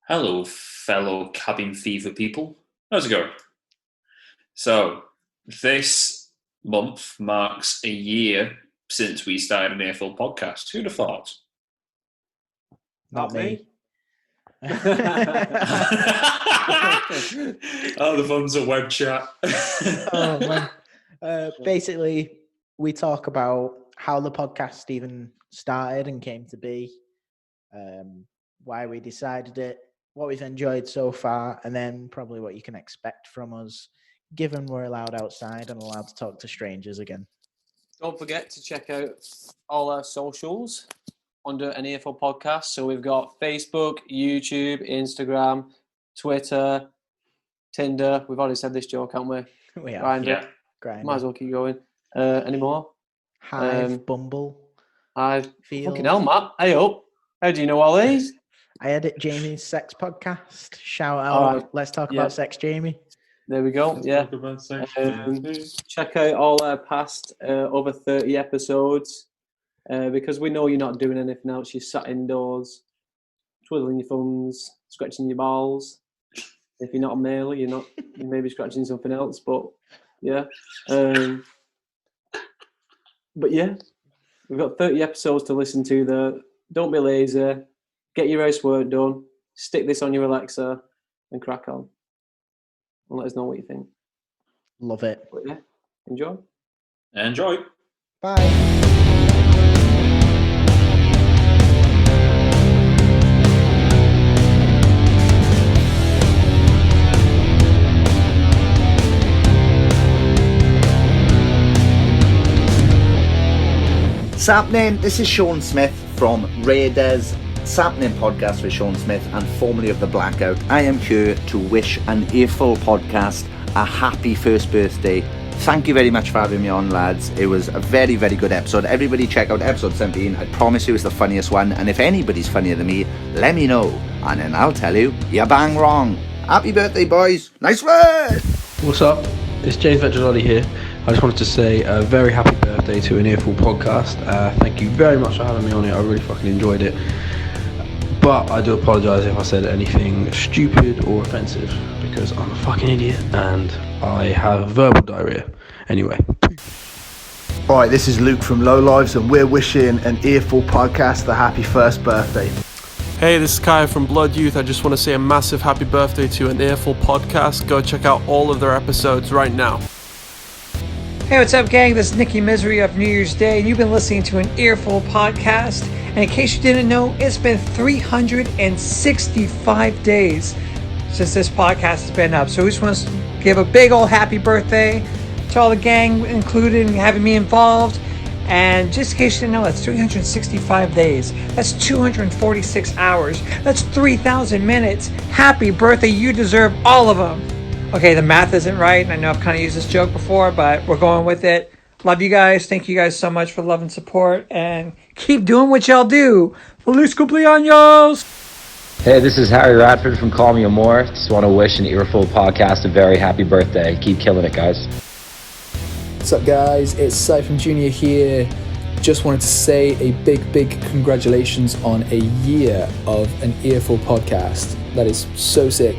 Hello, fellow cabin fever people. How's it going? So, this month marks a year since we started an Earful podcast. Who'd have thought? Not me. Oh, the fun's a web chat. Oh man. Basically, we talk about how the podcast even started and came to be, why we decided it, what we've enjoyed so far, and then probably what you can expect from us, given we're allowed outside and allowed to talk to strangers again. Don't forget to check out all our socials under an Earful podcast. So we've got Facebook, YouTube, Instagram, Twitter, Tinder. We've already said this joke, haven't we? We have. Grindr. Yeah. Grindr. Might as well keep going. Any more? Hive, Bumble. Fucking hell, Matt. Hey up. How do you know all these? I edit Jamie's sex podcast. Shout out. All right. Let's talk about sex, Jamie. There we go. Yeah. Check out all our past over 30 episodes because we know you're not doing anything else. You're sat indoors, twiddling your thumbs, scratching your balls. If you're not a male, you're not. You may be scratching something else, but yeah. But yeah, we've got 30 episodes to listen to. There. Don't be lazy. Get your housework done. Stick this on your Alexa and crack on. And let us know what you think. Love it. But yeah, enjoy. Enjoy. Bye. Sapnin, this is Sean Smith from Raiders Sapnin podcast with Sean Smith and formerly of The Blackout. I am here to wish an Earful podcast a happy first birthday. Thank you very much for having me on, lads. It was a very, very good episode. Everybody check out episode 17. I promise you it's the funniest one. And if anybody's funnier than me, let me know. And then I'll tell you, you're bang wrong. Happy birthday, boys. Nice one. What's up? It's James Vetranotti here. I just wanted to say a very happy birthday to an Earful podcast. Thank you very much for having me on it. I really fucking enjoyed it. But I do apologise if I said anything stupid or offensive because I'm a fucking idiot and I have verbal diarrhea. Anyway. Alright, this is Luke from Low Lives and we're wishing an Earful podcast a happy first birthday. Hey, this is Kai from Blood Youth. I just want to say a massive happy birthday to an Earful podcast. Go check out all of their episodes right now. Hey, what's up, gang? This is Nikki Misery of New Year's Day, and you've been listening to an Earful podcast. And in case you didn't know, it's been 365 days since this podcast has been up. So we just want to give a big old happy birthday to all the gang, including having me involved. And just in case you didn't know, that's 365 days. That's 246 hours. That's 3,000 minutes. Happy birthday. You deserve all of them. Okay, the math isn't right, and I know I've kind of used this joke before, but we're going with it. Love you guys. Thank you guys so much for love and support, and keep doing what y'all do. Feliz cumpleaños! Hey, this is Harry Radford from Call Me Amore. Just want to wish an Earful podcast a very happy birthday. Keep killing it, guys. What's up, guys? It's Siphon Jr. here. Just wanted to say a big congratulations on a year of an Earful podcast. That is so sick.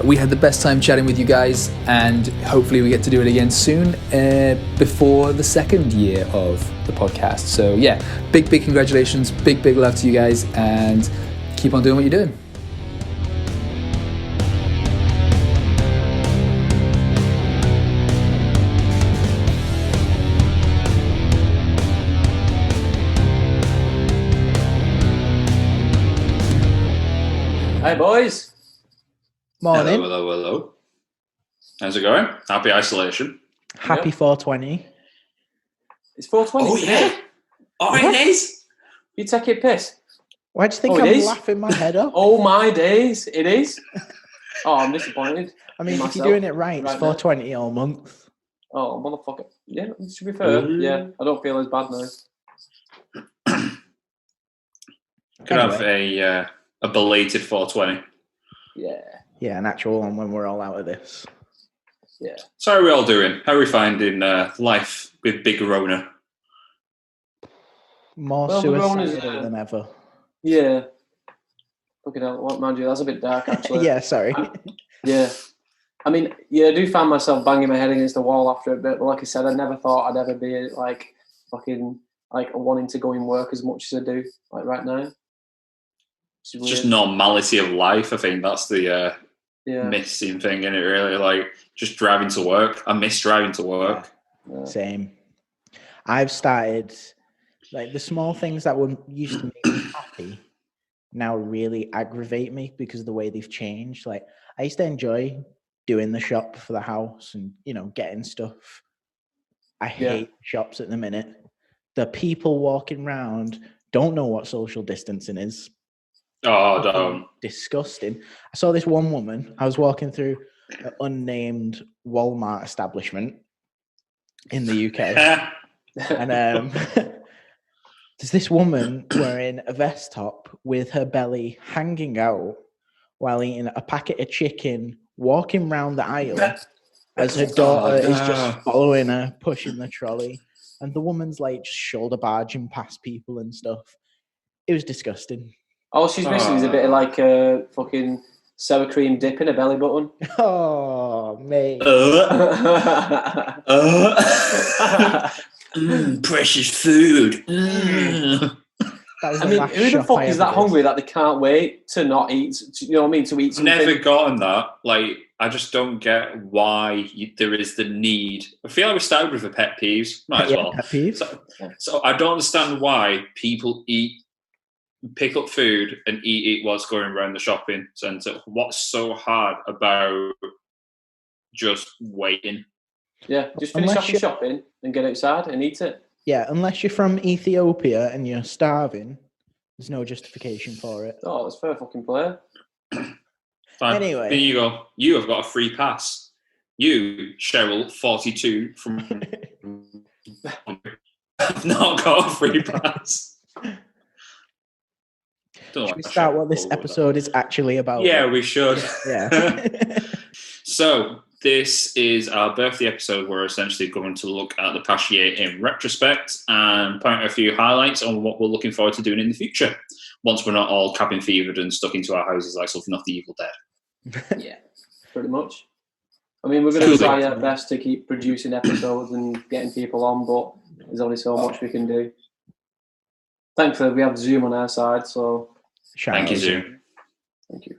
We had the best time chatting with you guys, and hopefully we get to do it again soon before the second year of the podcast. So yeah, big congratulations, big love to you guys, and keep on doing what you're doing. Hi, boys. Morning. Hello. How's it going? Happy isolation. Happy 420. It's 4:20. Oh, yeah. Oh, it is. You take it piss. Why do you think I'm laughing my head up? Oh, my days. It is. Oh, I'm disappointed. I mean, if you're doing it right, it's 420 all month. Oh, motherfucker. Yeah, to be fair, yeah, I don't feel as bad now. Could have a belated 420. Yeah, an actual one when we're all out of this. Yeah. So how are we all doing? How are we finding life with Big Rona? More suicidal than ever. Yeah. Fucking hell, what, mind you, that's a bit dark, actually. Yeah, sorry. Yeah. I mean, yeah, I do find myself banging my head against the wall after a bit, but like I said, I never thought I'd ever be, like, fucking, like, wanting to go in work as much as I do, like, right now. It's just normality of life. I think that's the missing thing in it, really. Like, just driving to work. I miss driving to work. Yeah. Same. I've started, like, the small things that used to make me happy now really aggravate me because of the way they've changed. Like, I used to enjoy doing the shop for the house and, you know, getting stuff. I hate shops at the minute. The people walking around don't know what social distancing is. Oh, don't. Disgusting. I saw this one woman. I was walking through an unnamed Walmart establishment in the UK. And there's this woman wearing a vest top with her belly hanging out while eating a packet of chicken, walking around the aisle as her daughter is just following her, pushing the trolley. And the woman's like just shoulder barging past people and stuff. It was disgusting. All she's missing is a bit of like fucking sour cream dip in her belly button. Oh, mate. Precious food. I mean, who the fuck is that hungry that they can't wait to not eat? You know what I mean? To eat something. Never gotten that. Like, I just don't get why there is the need. I feel like we started with the pet peeves. Might as well. Pet peeves. So I don't understand why people pick up food and eat it whilst going around the shopping centre. What's so hard about just waiting? Yeah, just finish off your shopping and get outside and eat it. Yeah, unless you're from Ethiopia and you're starving, there's no justification for it. Oh, that's fair fucking play. Fine. Anyway. There you go. You have got a free pass. You, Cheryl, 42 from... have not got a free pass. Should we start what this episode is actually about? Yeah, we should. Yeah. So, this is our birthday episode. We're essentially going to look at the past year in retrospect and point out a few highlights on what we're looking forward to doing in the future, once we're not all cabin fevered and stuck into our houses like something off the Evil Dead. Yeah, pretty much. I mean, we're going to try our best to keep producing episodes and getting people on, but there's only so much we can do. Thankfully, we have Zoom on our side, so... Thank you, Zoom. Thank you.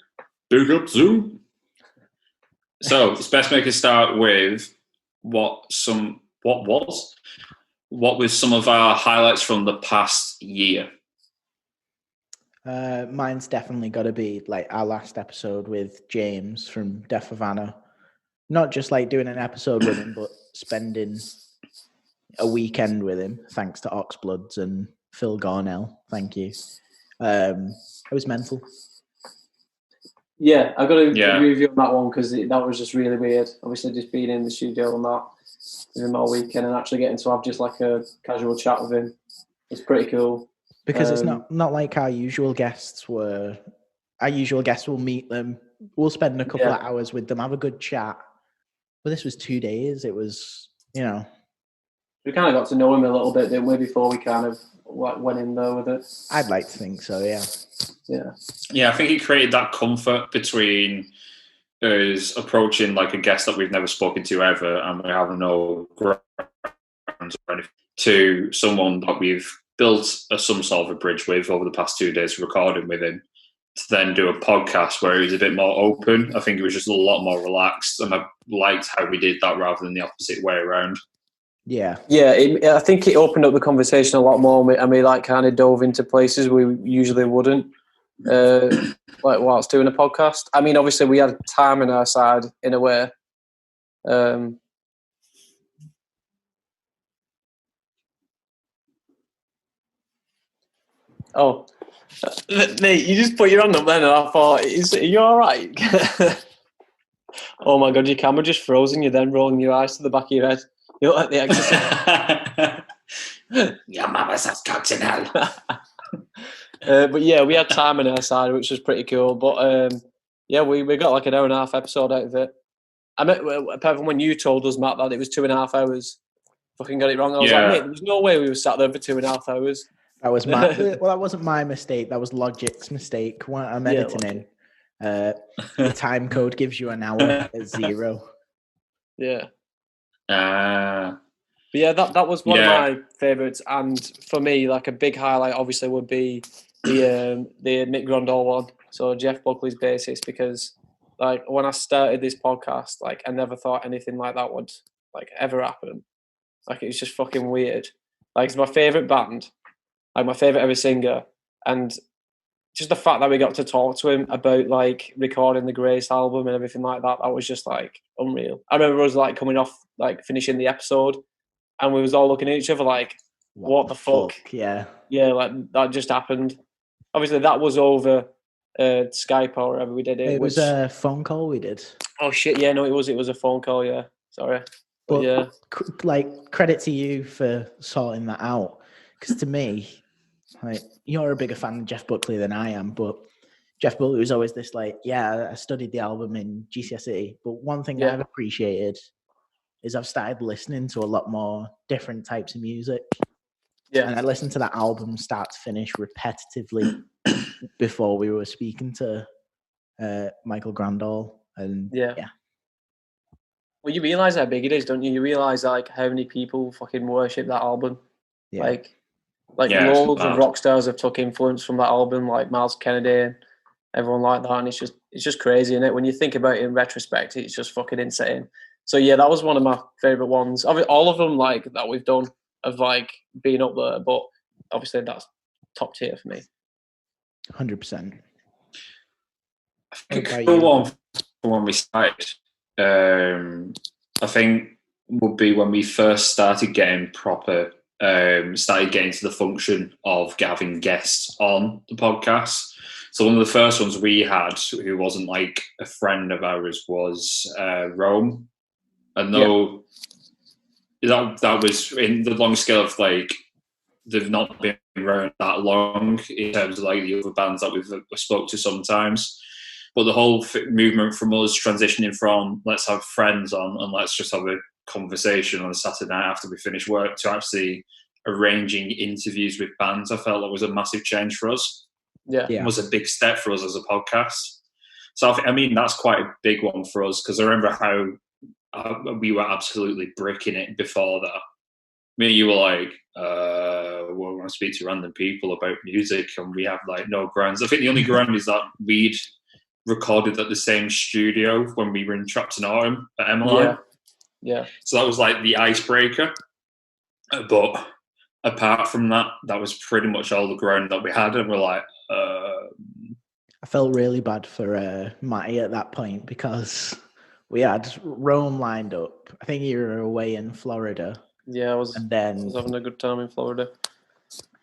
Big up, Zoom. So it's best we can start with what was some of our highlights from the past year. Mine's definitely got to be like our last episode with James from Deaf Havana. Not just like doing an episode with him, but spending a weekend with him, thanks to Oxbloods and Phil Garnell. Thank you. It was mental. Yeah, I've got to agree with you on that one because that was just really weird. Obviously, just being in the studio and that with him all weekend and actually getting to have just like a casual chat with him. It's pretty cool. Because it's not like our usual guests were. Our usual guests will meet them. We'll spend a couple of hours with them, have a good chat. But this was 2 days. It was, you know. We kind of got to know him a little bit, didn't we, before we kind of went in there with it. I'd like to think so, yeah. Yeah, I think it created that comfort between us approaching like a guest that we've never spoken to ever and we have no grounds or anything, to someone that we've built some sort of a bridge with over the past 2 days recording with him, to then do a podcast where he was a bit more open. I think it was just a lot more relaxed, and I liked how we did that rather than the opposite way around. Yeah. I think it opened up the conversation a lot more, and we like kind of dove into places we usually wouldn't, like whilst doing a podcast. I mean, obviously we had time on our side in a way. Oh, Nate, you just put your hand up then, and I thought, are you all right? Oh my God, your camera just froze and you're then rolling your eyes to the back of your head. You look like the Exorcist. Your mama says cock's in hell. But yeah, we had time on our side, which was pretty cool. But yeah, we got like an hour and a half episode out of it. I mean, apart from when you told us, Matt, that it was 2.5 hours, fucking got it wrong. I was like, mate, there was no way we were sat there for 2.5 hours. That was my well. That wasn't my mistake. That was Logic's mistake. When I'm editing in, the time code gives you an hour at 0. Yeah. Ah. But yeah, that was one of my favourites, and for me, like a big highlight, obviously, would be the Mick Grondal one. So Jeff Buckley's bassist, because like when I started this podcast, like I never thought anything like that would like ever happen. Like it was just fucking weird. Like it's my favourite band, like my favourite ever singer, and just the fact that we got to talk to him about like recording the Grace album and everything like that, that was just like unreal. I remember us like coming off like finishing the episode, and we was all looking at each other like, what the fuck? Yeah. Yeah, like that just happened. Obviously, that was over Skype or wherever we did it. It was a phone call we did. Oh shit! Yeah, no, it was a phone call. Yeah, sorry, but yeah, like credit to you for sorting that out. Because to me, like you're a bigger fan of Jeff Buckley than I am, but Jeff Buckley was always this like, yeah, I studied the album in GCSE. But one thing I've appreciated is I've started listening to a lot more different types of music. Yeah. And I listened to that album start to finish repetitively before we were speaking to Michael Grandall. And yeah. Well, you realise how big it is, don't you? You realise like how many people fucking worship that album. Yeah. Like loads of rock stars have took influence from that album, like Miles Kennedy and everyone like that. And it's just crazy, isn't it? When you think about it in retrospect, it's just fucking insane. So yeah, that was one of my favourite ones. All of them like that we've done have like been up there, but obviously that's top tier for me. 100%. I think the one when we started, I think would be when we first started getting proper, started getting to the function of having guests on the podcast. So one of the first ones we had, who wasn't like a friend of ours, was Rome. And though that was in the long scale of like, they've not been around that long in terms of like the other bands that we've spoke to sometimes. But the whole movement from us transitioning from let's have friends on and let's just have a conversation on a Saturday night after we finish work to actually arranging interviews with bands, I felt that was a massive change for us. Yeah. It was a big step for us as a podcast. So I mean, that's quite a big one for us because I remember how we were absolutely bricking it before that. Me and you were like, well, we want to speak to random people about music and we have like no grounds. I think the only ground is that we'd recorded at the same studio when we were in Trapton Autumn at Emmeline. Yeah. So that was like the icebreaker. But apart from that, that was pretty much all the ground that we had. And we're like, I felt really bad for Matty at that point because we had Rome lined up. I think you were away in Florida. Yeah, I was having a good time in Florida.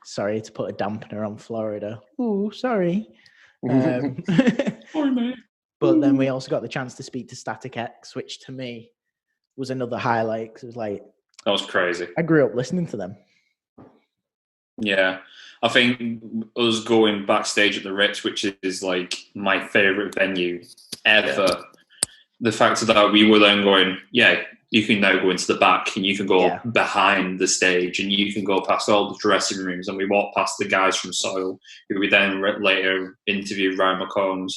Sorry to put a dampener on Florida. Ooh, sorry. Sorry, mate. But then we also got the chance to speak to Static X, which to me was another highlight. Cause it was like, that was crazy. I grew up listening to them. Yeah, I think us going backstage at the Ritz, which is like my favourite venue ever. Yeah. The fact that we were then going, you can now go into the back and you can go behind the stage and you can go past all the dressing rooms. And we walked past the guys from Soil, who we then later interviewed Ryan McCombs.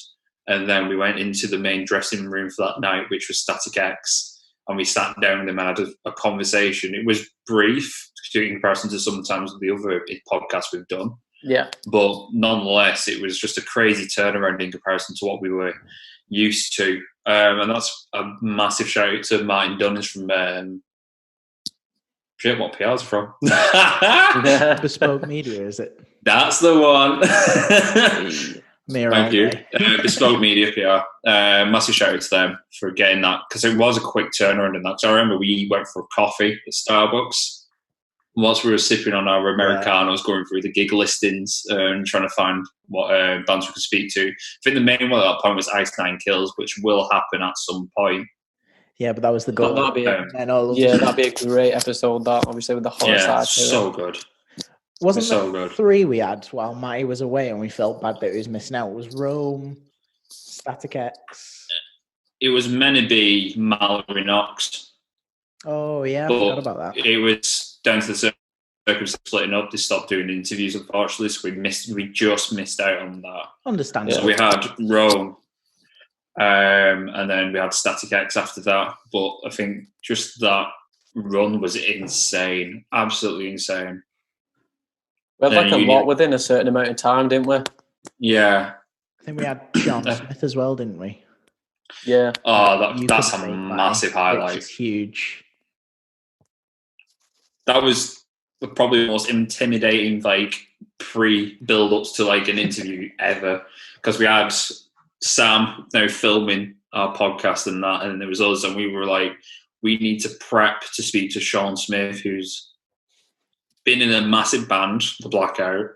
And then we went into the main dressing room for that night, which was Static X. And we sat down with them and had a conversation. It was brief in comparison to sometimes the other podcasts we've done. Yeah. But nonetheless, it was just a crazy turnaround in comparison to what we were used to. And that's a massive shout out to Martin Dunners from what PR's from? Bespoke Media, is it? That's the one. Thank you. Bespoke Media PR. Massive shout out to them for getting that, because it was a quick turnaround in that. So I remember we went for a coffee at Starbucks. Whilst we were sipping on our Americanos, going through the gig listings and trying to find what bands we could speak to. I think the main one at that point was Ice Nine Kills, which will happen at some point. Yeah, but that was the goal. That'd be a great episode, that, obviously, with the horror side. So good. Wasn't so good. 3 we had while Matty was away and we felt bad that he was missing out? It was Rome, Static X. It was meant to be Mallory Knox. Oh, yeah, I forgot about that. It was down to the circumstances splitting up, they stopped doing interviews, unfortunately. So we just missed out on that. Understandable. So we had Rome, and then we had Static X after that. But I think just that run was insane, absolutely insane. We had like a lot within a certain amount of time, didn't we? Yeah. I think we had Sean Smith as well, didn't we? Yeah. Oh, that's a massive highlight. Which is huge. That was probably the most intimidating, like, pre-build-ups to like an interview ever, because we had Sam now filming our podcast and that, and there was us, and we were like, we need to prep to speak to Sean Smith, who's been in a massive band, The Blackout,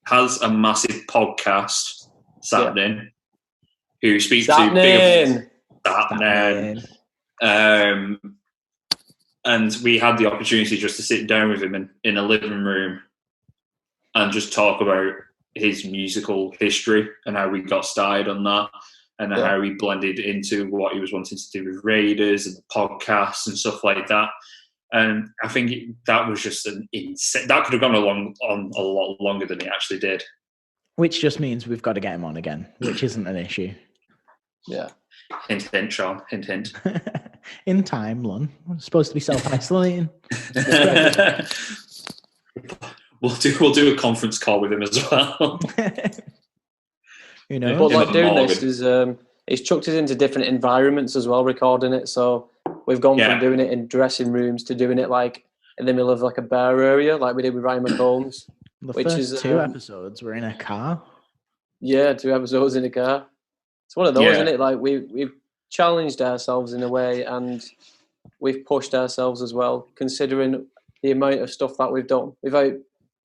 has a massive podcast, Sapnin, who speaks to big Sapnin. And we had the opportunity just to sit down with him in a living room and just talk about his musical history and how we got started on that, and how he blended into what he was wanting to do with Raiders and the podcast and stuff like that. And I think that was just an insane. That could have gone on a lot longer than it actually did. Which just means we've got to get him on again, which isn't an issue. Yeah. Hint, hint, Sean. Hint, hint. In time, Lon. We're supposed to be self-isolating. We'll do a conference call with him as well. You know, but like doing this is it's chucked us into different environments as well, recording it. So we've gone from doing it in dressing rooms to doing it like in the middle of like a bar area, like we did with Ryan McCombs. The first 2 episodes were in a car. Yeah, 2 episodes in a car. It's one of those, isn't it? Like we've challenged ourselves in a way, and we've pushed ourselves as well, considering the amount of stuff that we've done without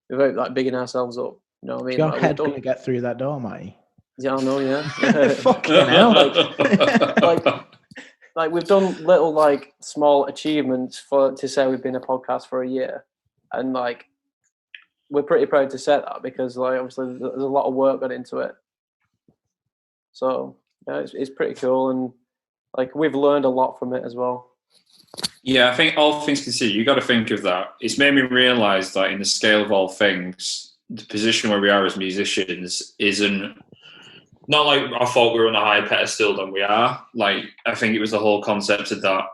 like bigging ourselves up. You know what I mean? Your head gonna get through that door, Matty. Yeah, I know. Yeah. Fucking hell! Like we've done little like small achievements to say we've been a podcast for a year, and like we're pretty proud to say that, because like obviously there's a lot of work gone into it. So yeah, it's pretty cool, and like we've learned a lot from it as well. Yeah, I think all things considered, you got to think of that. It's made me realise that in the scale of all things, the position where we are as musicians isn't not like I thought we were on a higher pedestal than we are. Like, I think it was the whole concept of that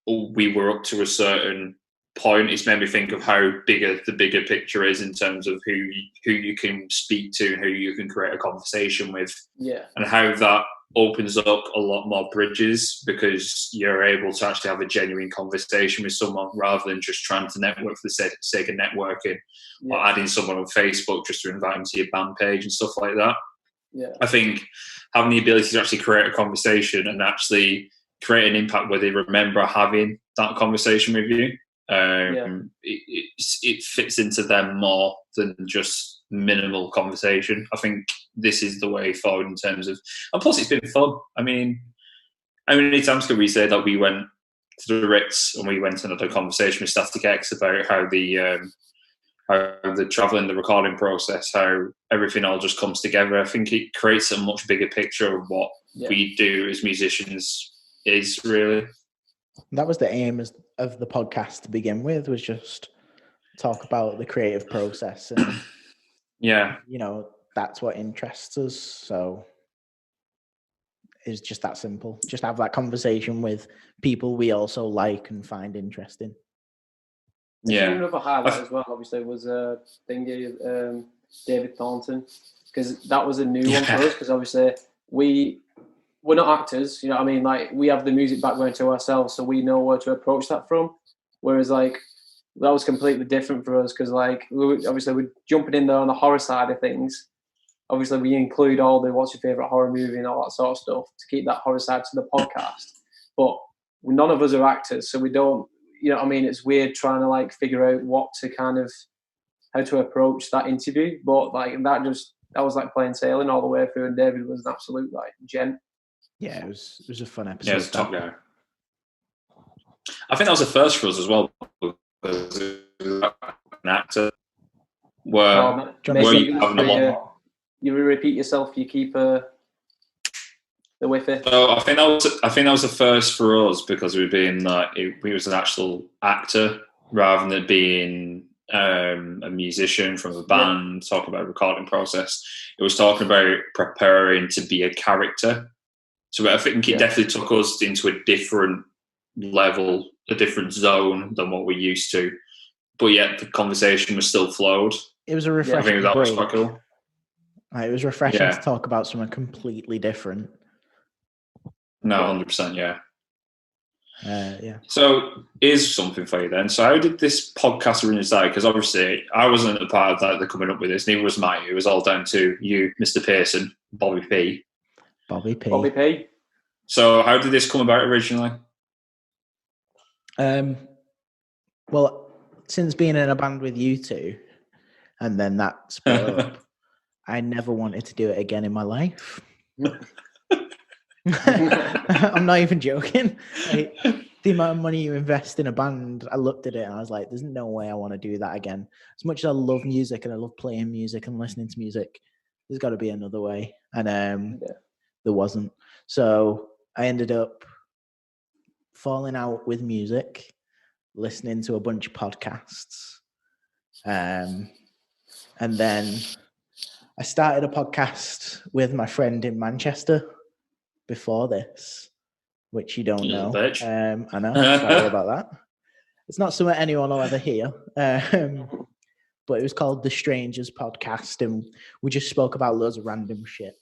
we were up to a certain point. It's made me think of how the bigger picture is in terms of who you can speak to and who you can create a conversation with. Yeah. And how that opens up a lot more bridges, because you're able to actually have a genuine conversation with someone rather than just trying to network for the sake of networking, or adding someone on Facebook just to invite them to your band page and stuff like that. Yeah. I think having the ability to actually create a conversation and actually create an impact where they remember having that conversation with you, it fits into them more than just minimal conversation. I think this is the way forward in terms of, and plus it's been fun. I mean, how many times can we say that we went to the Ritz and we went and had a conversation with Static X about how the travel and the recording process, how everything all just comes together. I think it creates a much bigger picture of what we do as musicians is really. That was the aim of the podcast to begin with, was just talk about the creative process. And, you know, that's what interests us. So it's just that simple. Just have that conversation with people we also like and find interesting. Yeah. Another highlight as well, obviously, was David Thornton, because that was a new one for us. Because obviously we're not actors, you know what I mean? Like, we have the music background to ourselves, so we know where to approach that from. Whereas like that was completely different for us, because like we're jumping in there on the horror side of things. Obviously, we include all the what's your favorite horror movie and all that sort of stuff to keep that horror side to the podcast. But none of us are actors, so we don't. You know what I mean? It's weird trying to like figure out how to approach that interview. But like that was like plain sailing all the way through, and David was an absolute like gent. Yeah, it was a fun episode. Yeah, it was a top guy. I think that was the first for us as well, because an actor where you having a lot more. You repeat yourself, you keep the Wi-Fi. So I think that was the first for us, because we being like he was an actual actor rather than being a musician from a band, talking about recording process. It was talking about preparing to be a character. So I think it definitely took us into a different level, a different zone than what we're used to. But yet the conversation was still flowed. It was a refreshing I think that break. was quite cool. It was refreshing to talk about something completely different. No, 100%, yeah. So here's something for you then. So how did this podcast originally start? Because obviously I wasn't a part of that. They're coming up with this. Neither was Mike. It was all down to you, Mr. Pearson, Bobby P. Bobby P. So how did this come about originally? Well, since being in a band with you two, and then that split up, I never wanted to do it again in my life. I'm not even joking. Like, the amount of money you invest in a band, I looked at it and I was like, there's no way I want to do that again. As much as I love music and I love playing music and listening to music, there's got to be another way. And there wasn't. So I ended up falling out with music, listening to a bunch of podcasts. And then I started a podcast with my friend in Manchester before this, which you don't know. I know, sorry about that. It's not something anyone will ever hear. But it was called The Strangers Podcast, and we just spoke about loads of random shit.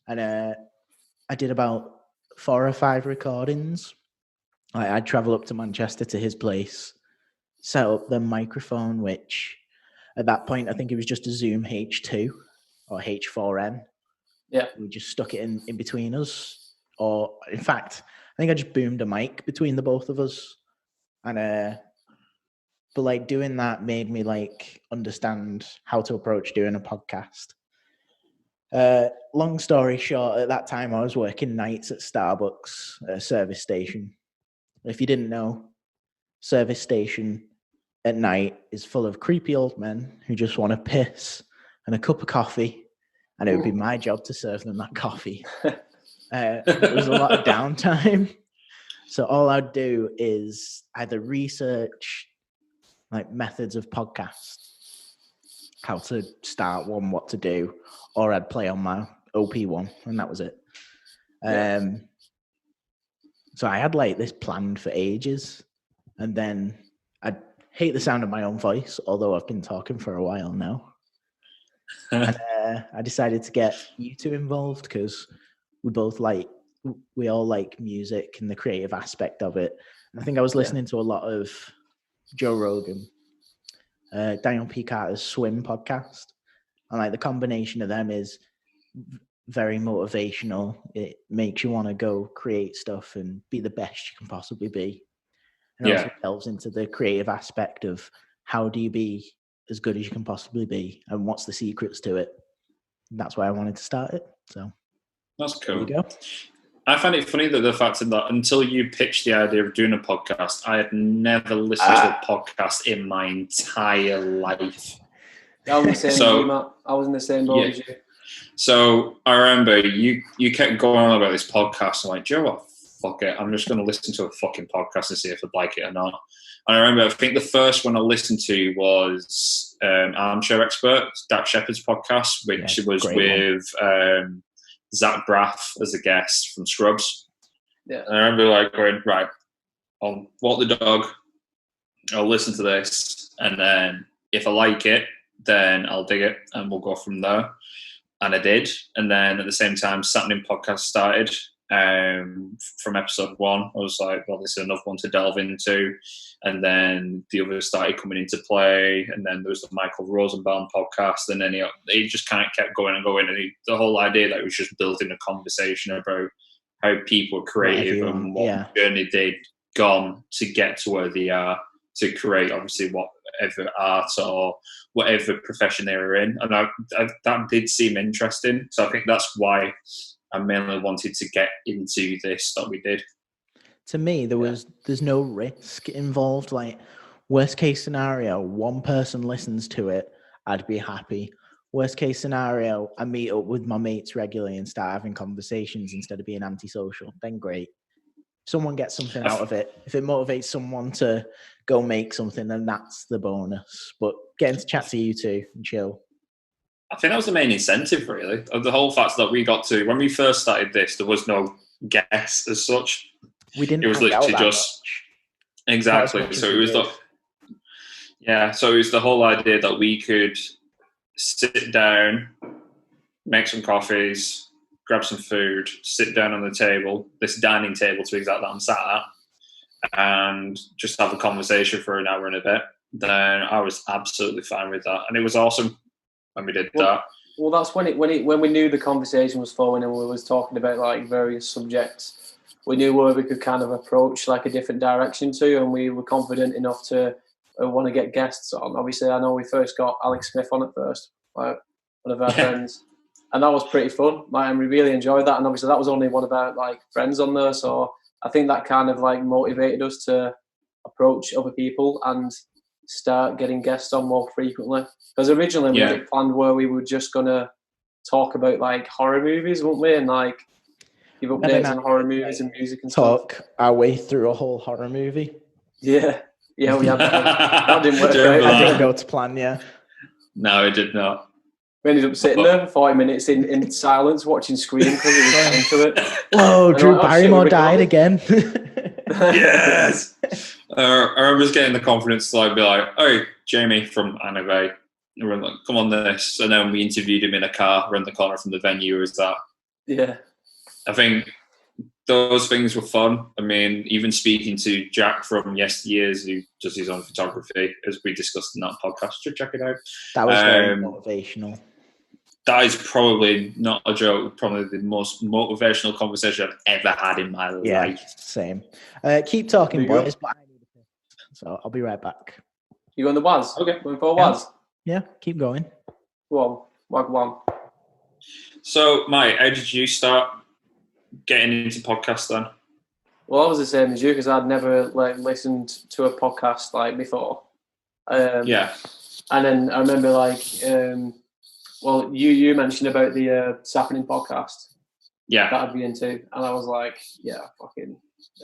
And I did about 4 or 5 recordings. I'd travel up to Manchester to his place, set up the microphone, which at that point, I think it was just a Zoom H2 or H4n. Yeah. We just stuck it in between us. Or in fact, I think I just boomed a mic between the both of us. And but like doing that made me like understand how to approach doing a podcast. Long story short, at that time I was working nights at Starbucks, a service station. If you didn't know, service station at night is full of creepy old men who just want to piss and a cup of coffee, and it would be my job to serve them that coffee. There was a lot of downtime, so all I'd do is either research like methods of podcasts, how to start one, what to do, or I'd play on my OP1, and that was it. So I had like this planned for ages, and then I hate the sound of my own voice, although I've been talking for a while now. And I decided to get you two involved because we all like music and the creative aspect of it. And I think I was listening to a lot of Joe Rogan, Daniel P. Carter's Swim podcast, and like the combination of them is very motivational. It makes you want to go create stuff and be the best you can possibly be. And also delves into the creative aspect of how do you be as good as you can possibly be and what's the secrets to it. And that's why I wanted to start it. So that's cool. There you go. I find it funny that the fact that until you pitched the idea of doing a podcast, I had never listened to a podcast in my entire life. I was in the same boat, Matt. I was in the same boat as you. So I remember you kept going on about this podcast. I'm like, Joe, what? Fuck it. I'm just going to listen to a fucking podcast and see if I'd like it or not. And I remember, I think the first one I listened to was Armchair Expert, Dak Shepard's podcast, which was with Zach Braff as a guest from Scrubs. Yeah. And I remember like going, right, I'll walk the dog, I'll listen to this, and then if I like it, then I'll dig it and we'll go from there. And I did. And then at the same time, Satnin podcast started. From episode 1, I was like, well, this is another one to delve into. And then the others started coming into play. And then there was the Michael Rosenbaum podcast. And then it just kind of kept going and going. And the whole idea that it was just building a conversation about how people are creative and what journey they'd gone to get to where they are, to create, obviously, whatever art or whatever profession they were in. And that did seem interesting. So I think that's why I mainly wanted to get into this that we did. To me, there's no risk involved. Like, worst case scenario, one person listens to it, I'd be happy. Worst case scenario, I meet up with my mates regularly and start having conversations instead of being antisocial. Then great. someone gets something out of it, if it motivates someone to go make something, then that's the bonus. But getting to chat to you two and chill. I think that was the main incentive, really, of the whole fact that we got to, when we first started this, there was no guests as such. We didn't. It was literally just exactly. So it was so it was the whole idea that we could sit down, make some coffees, grab some food, sit down on the table, this dining table to be exact that I'm sat at, and just have a conversation for an hour and a bit. Then I was absolutely fine with that, and it was awesome when we did that. Well, that's when we knew the conversation was flowing and we was talking about like various subjects. We knew where we could kind of approach like a different direction to, and we were confident enough to want to get guests on. Obviously, I know we first got Alex Smith on at first, like one of our friends, and that was pretty fun. And we really enjoyed that. And obviously, that was only one of our like friends on there, so I think that kind of like motivated us to approach other people and start getting guests on more frequently. Because originally we had it planned where we were just gonna talk about like horror movies, weren't we? And like give updates on horror movies and music and talk stuff. Our way through a whole horror movie. Yeah, we had that didn't work It out. didn't go to plan, No, it did not. We ended up sitting there for 40 minutes in silence watching Scream because it was into it. Whoa, Drew Barrymore died again. Yes. I remember just getting the confidence to like be like, "Oh, Jamie from Anime," and we're like, "Come on this," and then we interviewed him in a car around the corner from the venue. Was that? Yeah. I think those things were fun. I mean, even speaking to Jack from Yesteryears, who does his own photography, as we discussed in that podcast, so check it out. That was very motivational. That is probably not a joke, probably the most motivational conversation I've ever had in my life. Same. Keep talking, boys, but I need a piss. So I'll be right back. You going the Waz? Okay. Going for a Waz? Yeah, keep going. Go on. Wag one. So, Mike, how did you start getting into podcasts then? Well, I was the same as you because I'd never like listened to a podcast like before. And then I remember like, well, you mentioned about the Sappening podcast. Yeah. That I'd be into. And I was like,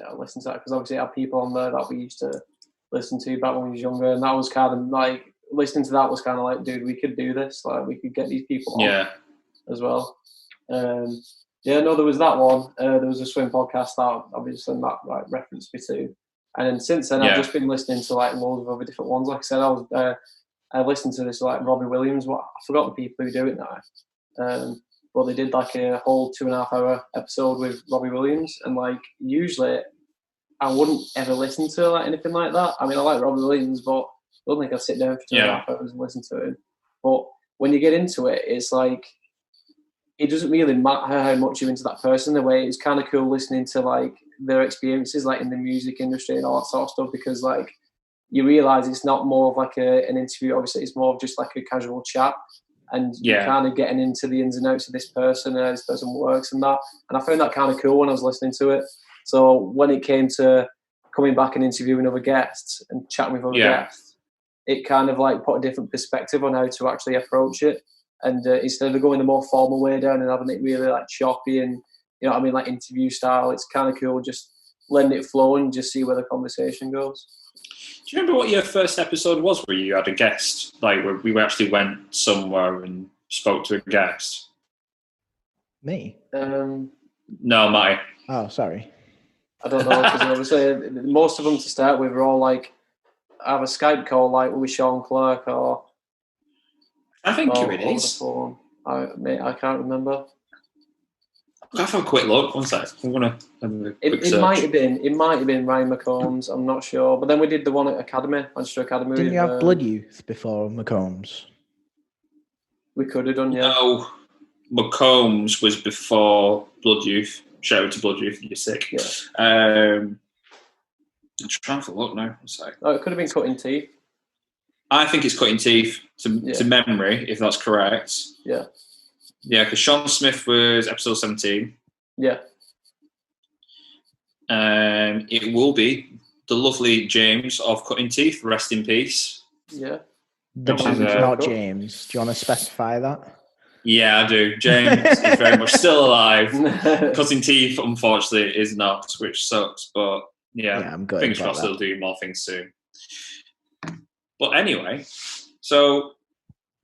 I'll listen to that because obviously I had people on there that we used to listen to back when we was younger. And that was kind of like, listening to that was kind of like, dude, we could do this. Like, we could get these people on as well. There was that one. There was a swim podcast that obviously that like referenced me to. And then since then, I've just been listening to like loads of other different ones. Like I said, I listened to this like Robbie Williams. I forgot the people who do it now. But they did like a whole 2.5 hour episode with Robbie Williams. And like usually I wouldn't ever listen to like anything like that. I mean, I like Robbie Williams, but I don't think I'd sit down for 2.5 hours and listen to him. But when you get into it, it's like, it doesn't really matter how much you're into that person. The way it's kind of cool listening to like their experiences, like in the music industry and all that sort of stuff, because like you realise it's not more of like an interview. Obviously, it's more of just like a casual chat, and you're kind of getting into the ins and outs of this person, how this person works, and that. And I found that kind of cool when I was listening to it. So when it came to coming back and interviewing other guests and chatting with other guests, it kind of like put a different perspective on how to actually approach it. And instead of going the more formal way down and having it really like choppy and, you know what I mean, like interview style, it's kind of cool just letting it flow and just see where the conversation goes. Do you remember what your first episode was where you had a guest? Like where we actually went somewhere and spoke to a guest? Me? No, Matty. Oh, sorry. I don't know, because obviously most of them to start with were all like, have a Skype call like with Sean Clark or... I think it is. I can't remember. I'll have a quick look. One sec. I'm gonna have a quick search. It might have been Ryan McCombs. I'm not sure. But then we did the one at Academy, Manchester Academy. Didn't you have Blood Youth before McCombs? We could have done, yeah. No, McCombs was before Blood Youth. Shout out to Blood Youth. You're sick. Yeah. I'm trying to look now. One sec. Oh, it could have been Cutting Teeth. I think it's Cutting Teeth to memory, if that's correct. Yeah. Yeah, because Sean Smith was episode 17. Yeah. It will be the lovely James of Cutting Teeth. Rest in peace. Yeah. The band's not James. Do you want to specify that? Yeah, I do. James is very much still alive. Cutting teeth, unfortunately, is not, which sucks. But yeah, I'm good. Fingers crossed they'll do more things soon. But anyway, so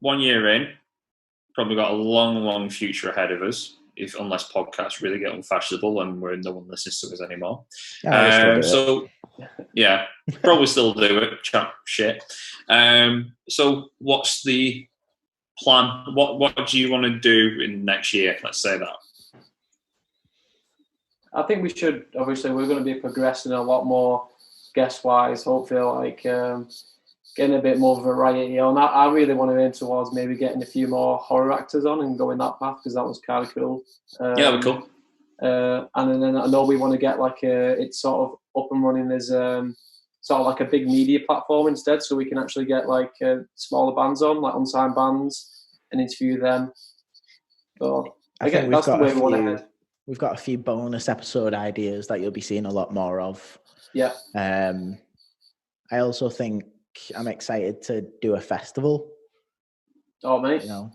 1 year in, probably got a long, long future ahead of us. Unless podcasts really get unfashionable and no one listens to us anymore. Yeah, probably still do it. Chat shit. So what's the plan? What do you want to do in next year? Let's say that. I think we should. Obviously, we're going to be progressing a lot more guest-wise. Hopefully, like getting a bit more variety on. I really want to aim towards maybe getting a few more horror actors on and going that path because that was kind of cool. Yeah, that'd be cool. And then I know we want to get like it's sort of up and running as sort of like a big media platform instead, so we can actually get like smaller bands on, like unsigned bands, and interview them. So I think that's the way we want to head. We've got a few bonus episode ideas that you'll be seeing a lot more of. Yeah. I also think I'm excited to do a festival. Oh, mate. You know,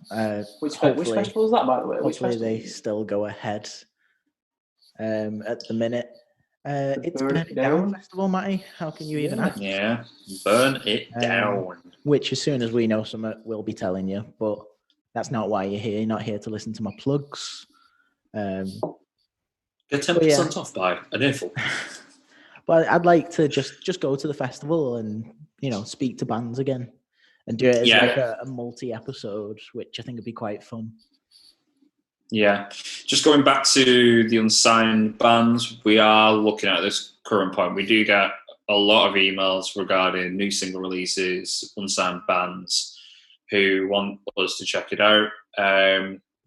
which festival is that, by the way? Hopefully they still go ahead. At the minute, it's Burn It Down Festival, Matty. How can you even ask? Yeah, Burn It Down. Which, as soon as we know something, we'll be telling you. But that's not why you're here. You're not here to listen to my plugs. Get 10% off by an Earful. But I'd like to just go to the festival and speak to bands again and do it as like a multi-episode, which I think would be quite fun. Yeah, just going back to the unsigned bands, we are looking at this current point. We do get a lot of emails regarding new single releases, unsigned bands who want us to check it out.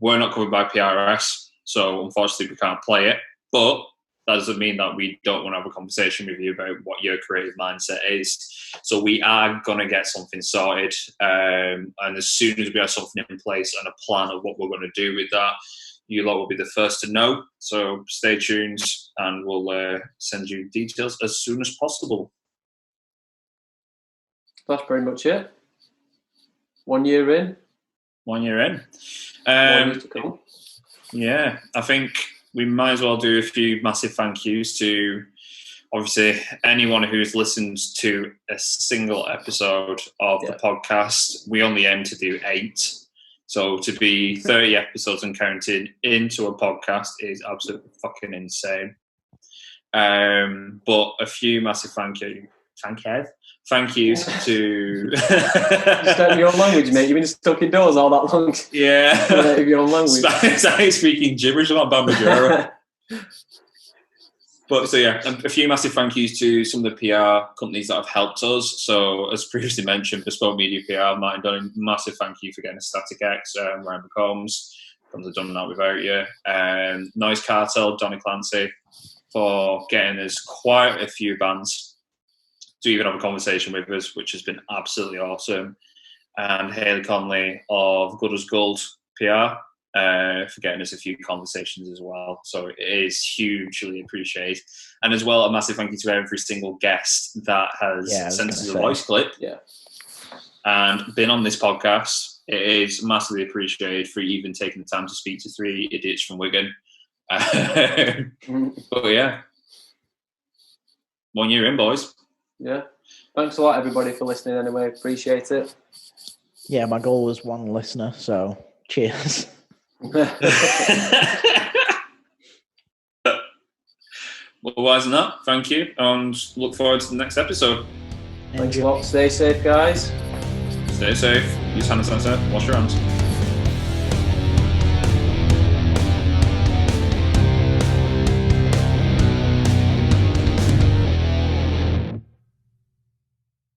We're not covered by PRS, so unfortunately we can't play it. But that doesn't mean that we don't want to have a conversation with you about what your creative mindset is. So we are going to get something sorted. And as soon as we have something in place and a plan of what we're going to do with that, you lot will be the first to know. So stay tuned and we'll send you details as soon as possible. That's pretty much it. 1 year in. 1 year in. 1 year to come. Yeah, I think we might as well do a few massive thank yous to, obviously, anyone who's listened to a single episode of the podcast. We only aim to do 8. So to be 30 episodes and counting into a podcast is absolutely fucking insane. But a few massive thank yous to... Just in your own language, mate. You've been stuck indoors all that long. Yeah. In your own language. Started speaking gibberish about Bambajura. But so yeah, a few massive thank yous to some of the PR companies that have helped us. So as previously mentioned, Bespoke Media PR, Martin Dunning, massive thank you for getting a Static X, Ryan McCombs, couldn't have done that without you. Noise Cartel, Donny Clancy, for getting us quite a few bands to even have a conversation with us, which has been absolutely awesome. And Hayley Conley of Good as Gold PR for getting us a few conversations as well. So it is hugely appreciated. And as well, a massive thank you to every single guest that has sent us a voice clip and been on this podcast. It is massively appreciated for even taking the time to speak to 3 idiots from Wigan. But yeah, 1 year in, boys. Yeah. Thanks a lot, everybody, for listening anyway. Appreciate it. Yeah, my goal was 1 listener, so cheers. Otherwise than that, thank you, and look forward to the next episode. Thanks a lot. Stay safe, guys. Stay safe. Use hand sanitizer. Wash your hands.